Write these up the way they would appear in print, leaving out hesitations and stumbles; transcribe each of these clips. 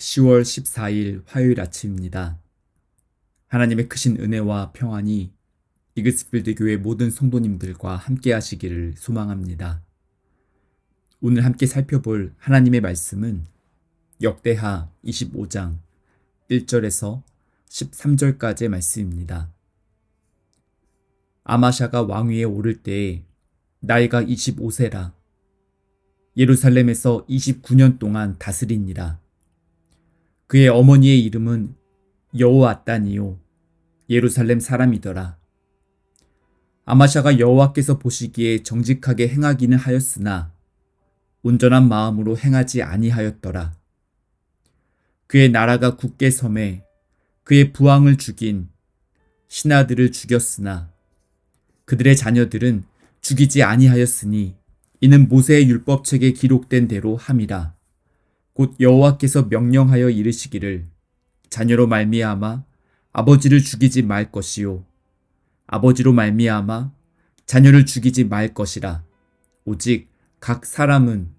10월 14일 화요일 아침입니다. 하나님의 크신 은혜와 평안이 이글스필드 교회 모든 성도님들과 함께 하시기를 소망합니다. 오늘 함께 살펴볼 하나님의 말씀은 역대하 25장 1절에서 13절까지의 말씀입니다. 아마샤가 왕위에 오를 때에 나이가 25세라. 예루살렘에서 29년 동안 다스리니라. 그의 어머니의 이름은 여호앗단이요 예루살렘 사람이더라. 아마샤가 여호와께서 보시기에 정직하게 행하기는 하였으나 온전한 마음으로 행하지 아니하였더라. 그의 나라가 굳게 섬에 그의 부왕을 죽인 신하들을 죽였으나 그들의 자녀들은 죽이지 아니하였으니 이는 모세의 율법책에 기록된 대로 함이라. 곧 여호와께서 명령하여 이르시기를 자녀로 말미암아 아버지를 죽이지 말 것이요 아버지로 말미암아 자녀를 죽이지 말 것이라. 오직 각 사람은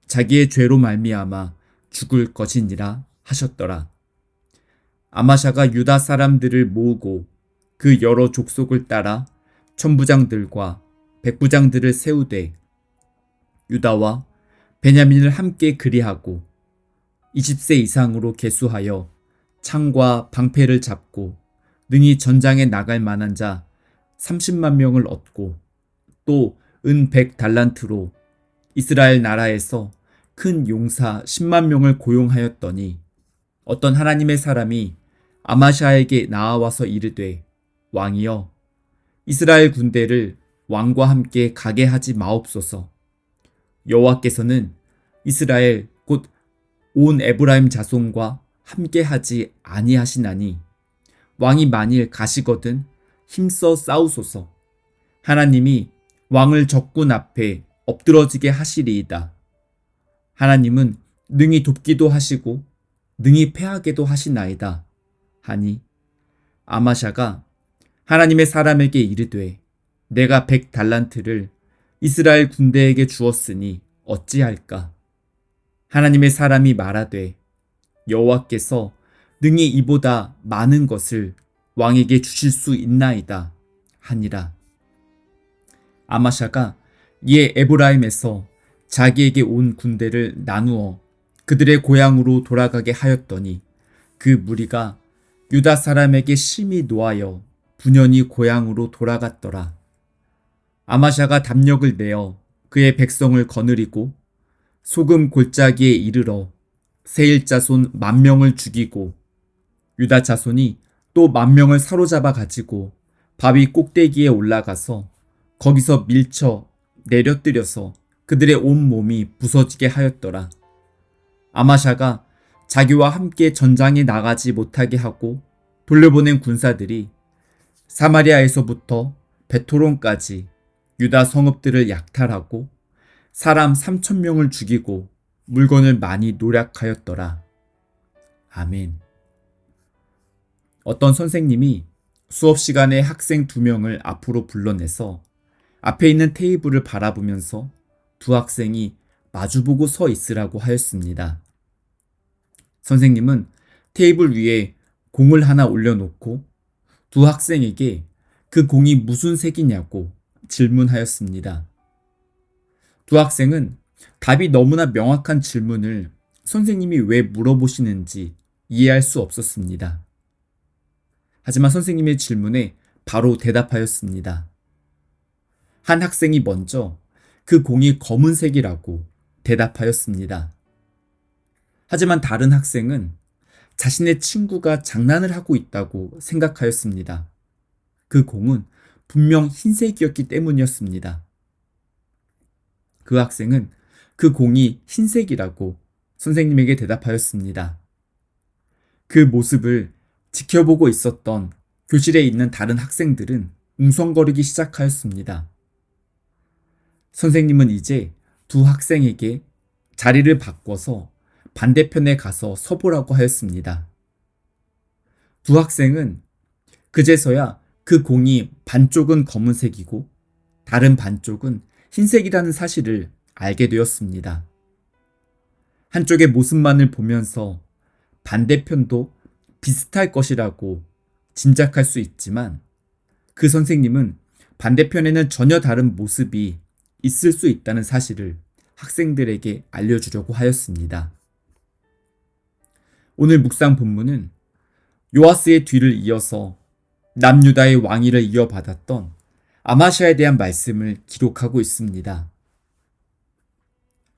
자기의 죄로 말미암아 죽을 것이니라 하셨더라. 아마샤가 유다 사람들을 모으고 그 여러 족속을 따라 천부장들과 백부장들을 세우되 유다와 베냐민을 함께 그리하고 20세 이상으로 계수하여 창과 방패를 잡고 능히 전장에 나갈 만한 자 30만 명을 얻고 또 은 100달란트로 이스라엘 나라에서 큰 용사 10만 명을 고용하였더니 어떤 하나님의 사람이 아마샤에게 나아와서 이르되 왕이여 이스라엘 군대를 왕과 함께 가게 하지 마옵소서. 여호와께서는 이스라엘 곧 온 에브라임 자손과 함께 하지 아니하시나니 왕이 만일 가시거든 힘써 싸우소서. 하나님이 왕을 적군 앞에 엎드러지게 하시리이다. 하나님은 능히 돕기도 하시고 능히 패하게도 하시나이다 하니 아마샤가 하나님의 사람에게 이르되 내가 100달란트를 이스라엘 군대에게 주었으니 어찌할까? 하나님의 사람이 말하되 여호와께서 능히 이보다 많은 것을 왕에게 주실 수 있나이다 하니라. 아마샤가 이에 에브라임에서 자기에게 온 군대를 나누어 그들의 고향으로 돌아가게 하였더니 그 무리가 유다 사람에게 심히 노하여 분연히 고향으로 돌아갔더라. 아마샤가 담력을 내어 그의 백성을 거느리고 소금 골짜기에 이르러 세일 자손 10,000명을 죽이고 유다 자손이 또 10,000명을 사로잡아 가지고 바위 꼭대기에 올라가서 거기서 밀쳐 내려뜨려서 그들의 온 몸이 부서지게 하였더라. 아마샤가 자기와 함께 전장에 나가지 못하게 하고 돌려보낸 군사들이 사마리아에서부터 베토론까지 유다 성읍들을 약탈하고 사람 3,000명을 죽이고 물건을 많이 노략하였더라. 아멘. 어떤 선생님이 수업 시간에 학생 2명을 앞으로 불러내서 앞에 있는 테이블을 바라보면서 두 학생이 마주보고 서 있으라고 하였습니다. 선생님은 테이블 위에 공을 하나 올려놓고 두 학생에게 그 공이 무슨 색이냐고 질문하였습니다. 두 학생은 답이 너무나 명확한 질문을 선생님이 왜 물어보시는지 이해할 수 없었습니다. 하지만 선생님의 질문에 바로 대답하였습니다. 한 학생이 먼저 그 공이 검은색이라고 대답하였습니다. 하지만 다른 학생은 자신의 친구가 장난을 하고 있다고 생각하였습니다. 그 공은 분명 흰색이었기 때문이었습니다. 그 학생은 그 공이 흰색이라고 선생님에게 대답하였습니다. 그 모습을 지켜보고 있었던 교실에 있는 다른 학생들은 웅성거리기 시작하였습니다. 선생님은 이제 두 학생에게 자리를 바꿔서 반대편에 가서 서보라고 하였습니다. 두 학생은 그제서야 그 공이 반쪽은 검은색이고 다른 반쪽은 흰색이라는 사실을 알게 되었습니다. 한쪽의 모습만을 보면서 반대편도 비슷할 것이라고 짐작할 수 있지만 그 선생님은 반대편에는 전혀 다른 모습이 있을 수 있다는 사실을 학생들에게 알려주려고 하였습니다. 오늘 묵상 본문은 요아스의 뒤를 이어서 남유다의 왕위를 이어받았던 아마샤에 대한 말씀을 기록하고 있습니다.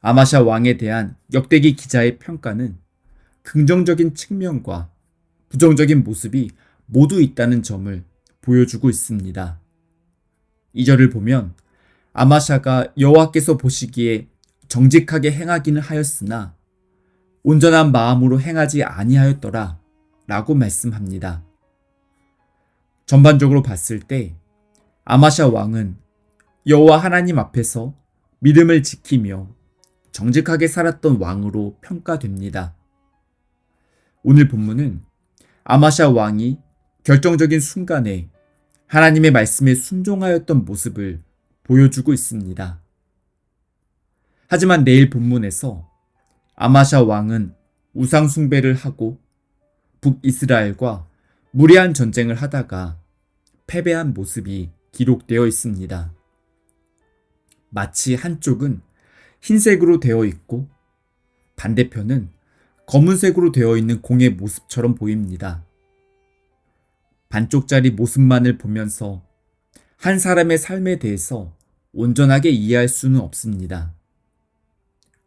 아마샤 왕에 대한 역대기 기자의 평가는 긍정적인 측면과 부정적인 모습이 모두 있다는 점을 보여주고 있습니다. 2절을 보면 아마샤가 여호와께서 보시기에 정직하게 행하기는 하였으나 온전한 마음으로 행하지 아니하였더라 라고 말씀합니다. 전반적으로 봤을 때 아마샤 왕은 여호와 하나님 앞에서 믿음을 지키며 정직하게 살았던 왕으로 평가됩니다. 오늘 본문은 아마샤 왕이 결정적인 순간에 하나님의 말씀에 순종하였던 모습을 보여주고 있습니다. 하지만 내일 본문에서 아마샤 왕은 우상 숭배를 하고 북이스라엘과 무리한 전쟁을 하다가 패배한 모습이 기록되어 있습니다. 마치 한쪽은 흰색으로 되어 있고 반대편은 검은색으로 되어 있는 공의 모습처럼 보입니다. 반쪽짜리 모습만을 보면서 한 사람의 삶에 대해서 온전하게 이해할 수는 없습니다.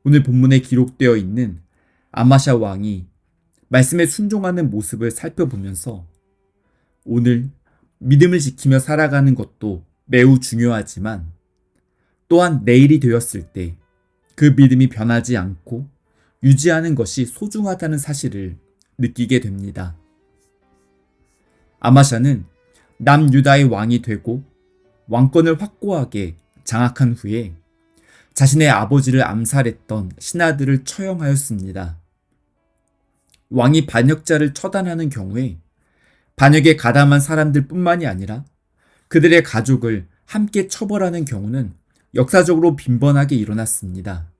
오늘 본문에 기록되어 있는 아마샤 왕이 말씀에 순종하는 모습을 살펴보면서 오늘 믿음을 지키며 살아가는 것도 매우 중요하지만 또한 내일이 되었을 때 그 믿음이 변하지 않고 유지하는 것이 소중하다는 사실을 느끼게 됩니다. 아마샤는 남유다의 왕이 되고 왕권을 확고하게 장악한 후에 자신의 아버지를 암살했던 신하들을 처형하였습니다. 왕이 반역자를 처단하는 경우에 반역에 가담한 사람들 뿐만이 아니라 그들의 가족을 함께 처벌하는 경우는 역사적으로 빈번하게 일어났습니다.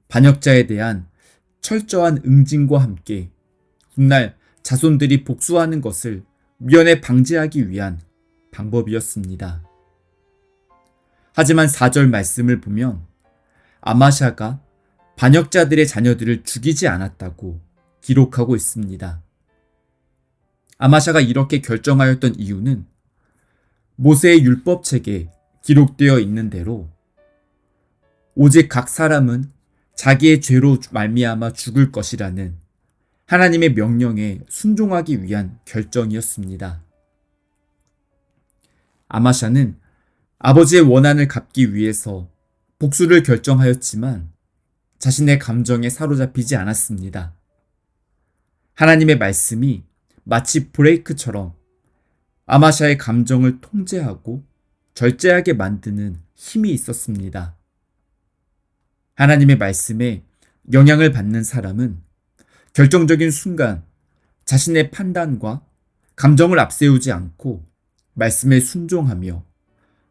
반역자에 대한 철저한 응징과 함께 훗날 자손들이 복수하는 것을 미연에 방지하기 위한 방법이었습니다. 하지만 4절 말씀을 보면 아마샤가 반역자들의 자녀들을 죽이지 않았다고 기록하고 있습니다. 아마샤가 이렇게 결정하였던 이유는 모세의 율법책에 기록되어 있는 대로 오직 각 사람은 자기의 죄로 말미암아 죽을 것이라는 하나님의 명령에 순종하기 위한 결정이었습니다. 아마샤는 아버지의 원한을 갚기 위해서 복수를 결정하였지만 자신의 감정에 사로잡히지 않았습니다. 하나님의 말씀이 마치 브레이크처럼 아마샤의 감정을 통제하고 절제하게 만드는 힘이 있었습니다. 하나님의 말씀에 영향을 받는 사람은 결정적인 순간 자신의 판단과 감정을 앞세우지 않고 말씀에 순종하며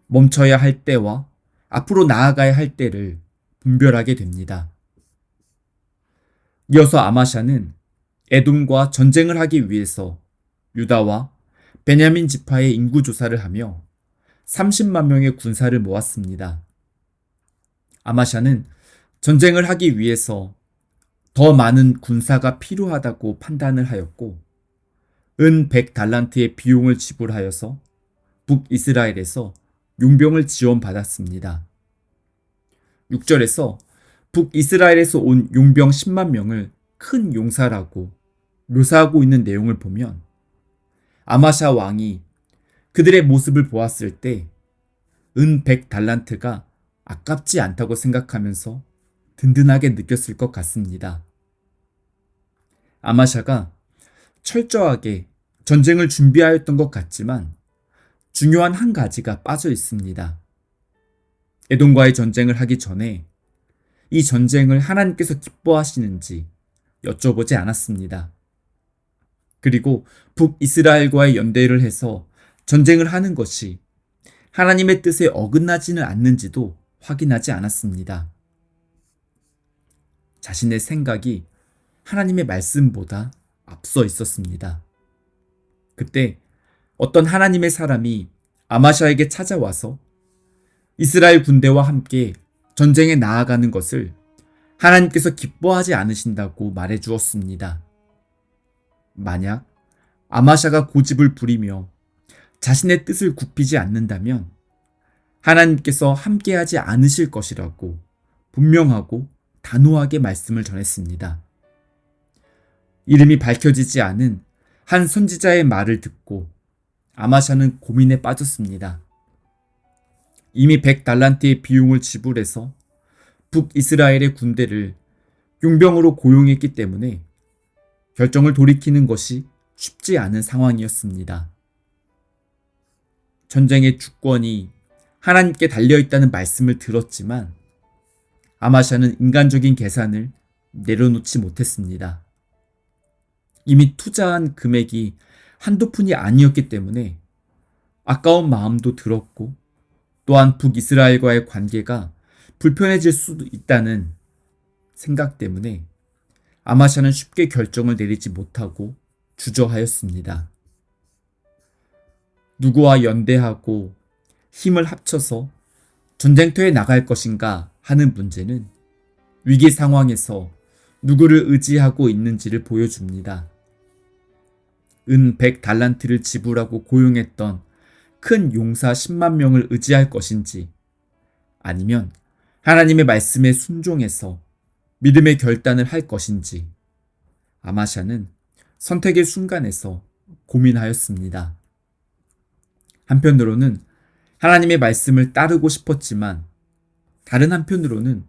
멈춰야 할 때와 앞으로 나아가야 할 때를 분별하게 됩니다. 이어서 아마샤는 에돔과 전쟁을 하기 위해서 유다와 베냐민 지파의 인구 조사를 하며 30만 명의 군사를 모았습니다. 아마샤는 전쟁을 하기 위해서 더 많은 군사가 필요하다고 판단을 하였고 은 100달란트의 비용을 지불하여서 북이스라엘에서 용병을 지원받았습니다. 6절에서 북이스라엘에서 온 용병 10만 명을 큰 용사라고 묘사하고 있는 내용을 보면 아마샤 왕이 그들의 모습을 보았을 때 은 100달란트가 아깝지 않다고 생각하면서 든든하게 느꼈을 것 같습니다. 아마샤가 철저하게 전쟁을 준비하였던 것 같지만 중요한 한 가지가 빠져 있습니다. 에돔과의 전쟁을 하기 전에 이 전쟁을 하나님께서 기뻐하시는지 여쭤보지 않았습니다. 그리고 북이스라엘과의 연대를 해서 전쟁을 하는 것이 하나님의 뜻에 어긋나지는 않는지도 확인하지 않았습니다. 자신의 생각이 하나님의 말씀보다 앞서 있었습니다. 그때 어떤 하나님의 사람이 아마샤에게 찾아와서 이스라엘 군대와 함께 전쟁에 나아가는 것을 하나님께서 기뻐하지 않으신다고 말해 주었습니다. 만약 아마샤가 고집을 부리며 자신의 뜻을 굽히지 않는다면 하나님께서 함께하지 않으실 것이라고 분명하고 단호하게 말씀을 전했습니다. 이름이 밝혀지지 않은 한 선지자의 말을 듣고 아마샤는 고민에 빠졌습니다. 이미 100달란트의 비용을 지불해서 북이스라엘의 군대를 용병으로 고용했기 때문에 결정을 돌이키는 것이 쉽지 않은 상황이었습니다. 전쟁의 주권이 하나님께 달려있다는 말씀을 들었지만 아마샤는 인간적인 계산을 내려놓지 못했습니다. 이미 투자한 금액이 한두 푼이 아니었기 때문에 아까운 마음도 들었고 또한 북이스라엘과의 관계가 불편해질 수도 있다는 생각 때문에 아마샤는 쉽게 결정을 내리지 못하고 주저하였습니다. 누구와 연대하고 힘을 합쳐서 전쟁터에 나갈 것인가 하는 문제는 위기 상황에서 누구를 의지하고 있는지를 보여줍니다. 은 100달란트를 지불하고 고용했던 큰 용사 10만 명을 의지할 것인지 아니면 하나님의 말씀에 순종해서 믿음의 결단을 할 것인지 아마샤는 선택의 순간에서 고민하였습니다. 한편으로는 하나님의 말씀을 따르고 싶었지만 다른 한편으로는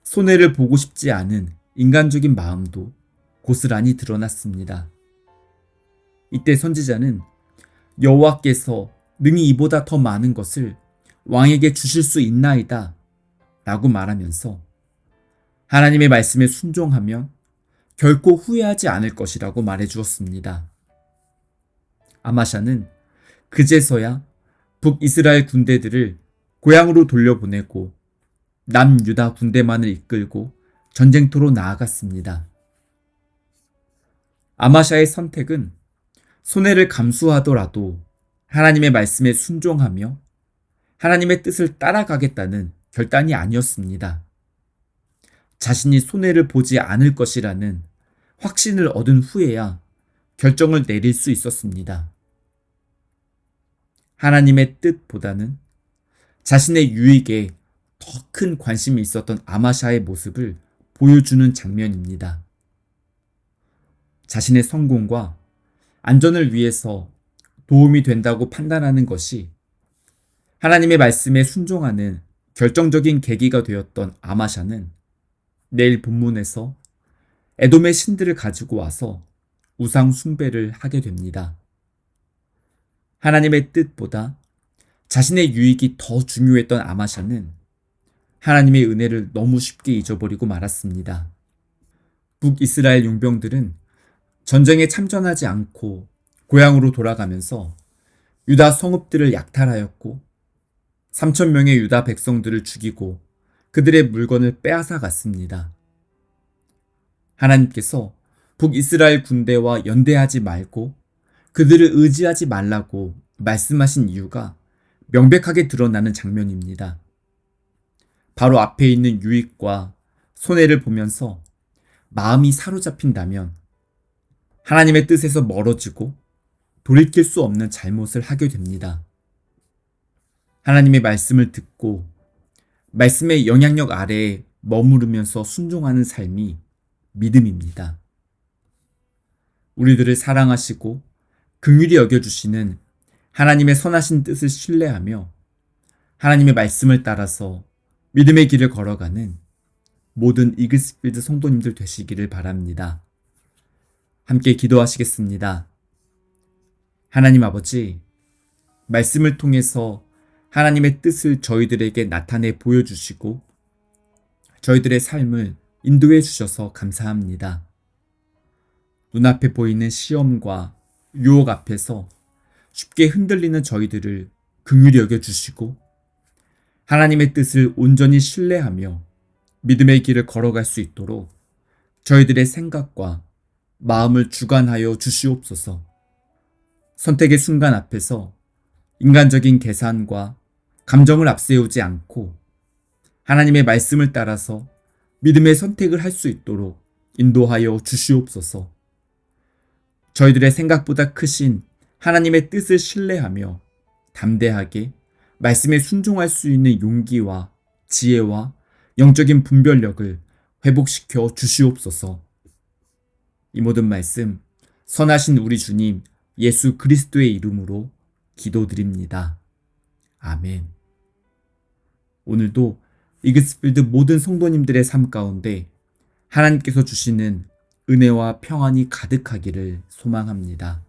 손해를 보고 싶지 않은 인간적인 마음도 고스란히 드러났습니다. 이때 선지자는 여호와께서 능히 이보다 더 많은 것을 왕에게 주실 수 있나이다 라고 말하면서 하나님의 말씀에 순종하면 결코 후회하지 않을 것이라고 말해 주었습니다. 아마샤는 그제서야 북이스라엘 군대들을 고향으로 돌려보내고 남유다 군대만을 이끌고 전쟁터로 나아갔습니다. 아마샤의 선택은 손해를 감수하더라도 하나님의 말씀에 순종하며 하나님의 뜻을 따라가겠다는 결단이 아니었습니다. 자신이 손해를 보지 않을 것이라는 확신을 얻은 후에야 결정을 내릴 수 있었습니다. 하나님의 뜻보다는 자신의 유익에 더 큰 관심이 있었던 아마샤의 모습을 보여주는 장면입니다. 자신의 성공과 안전을 위해서 도움이 된다고 판단하는 것이 하나님의 말씀에 순종하는 결정적인 계기가 되었던 아마샤는 내일 본문에서 에돔의 신들을 가지고 와서 우상 숭배를 하게 됩니다. 하나님의 뜻보다 자신의 유익이 더 중요했던 아마샤는 하나님의 은혜를 너무 쉽게 잊어버리고 말았습니다. 북이스라엘 용병들은 전쟁에 참전하지 않고 고향으로 돌아가면서 유다 성읍들을 약탈하였고 3,000명의 유다 백성들을 죽이고 그들의 물건을 빼앗아 갔습니다. 하나님께서 북이스라엘 군대와 연대하지 말고 그들을 의지하지 말라고 말씀하신 이유가 명백하게 드러나는 장면입니다. 바로 앞에 있는 유익과 손해를 보면서 마음이 사로잡힌다면 하나님의 뜻에서 멀어지고 돌이킬 수 없는 잘못을 하게 됩니다. 하나님의 말씀을 듣고 말씀의 영향력 아래에 머무르면서 순종하는 삶이 믿음입니다. 우리들을 사랑하시고 긍휼히 여겨주시는 하나님의 선하신 뜻을 신뢰하며 하나님의 말씀을 따라서 믿음의 길을 걸어가는 모든 이글스필드 성도님들 되시기를 바랍니다. 함께 기도하시겠습니다. 하나님 아버지, 말씀을 통해서 하나님의 뜻을 저희들에게 나타내 보여주시고 저희들의 삶을 인도해 주셔서 감사합니다. 눈앞에 보이는 시험과 유혹 앞에서 쉽게 흔들리는 저희들을 긍휼히 여겨주시고 하나님의 뜻을 온전히 신뢰하며 믿음의 길을 걸어갈 수 있도록 저희들의 생각과 마음을 주관하여 주시옵소서. 선택의 순간 앞에서 인간적인 계산과 감정을 앞세우지 않고 하나님의 말씀을 따라서 믿음의 선택을 할 수 있도록 인도하여 주시옵소서. 저희들의 생각보다 크신 하나님의 뜻을 신뢰하며 담대하게 말씀에 순종할 수 있는 용기와 지혜와 영적인 분별력을 회복시켜 주시옵소서. 이 모든 말씀 선하신 우리 주님 예수 그리스도의 이름으로 기도드립니다. 아멘. 오늘도 이그스필드 모든 성도님들의 삶 가운데 하나님께서 주시는 은혜와 평안이 가득하기를 소망합니다.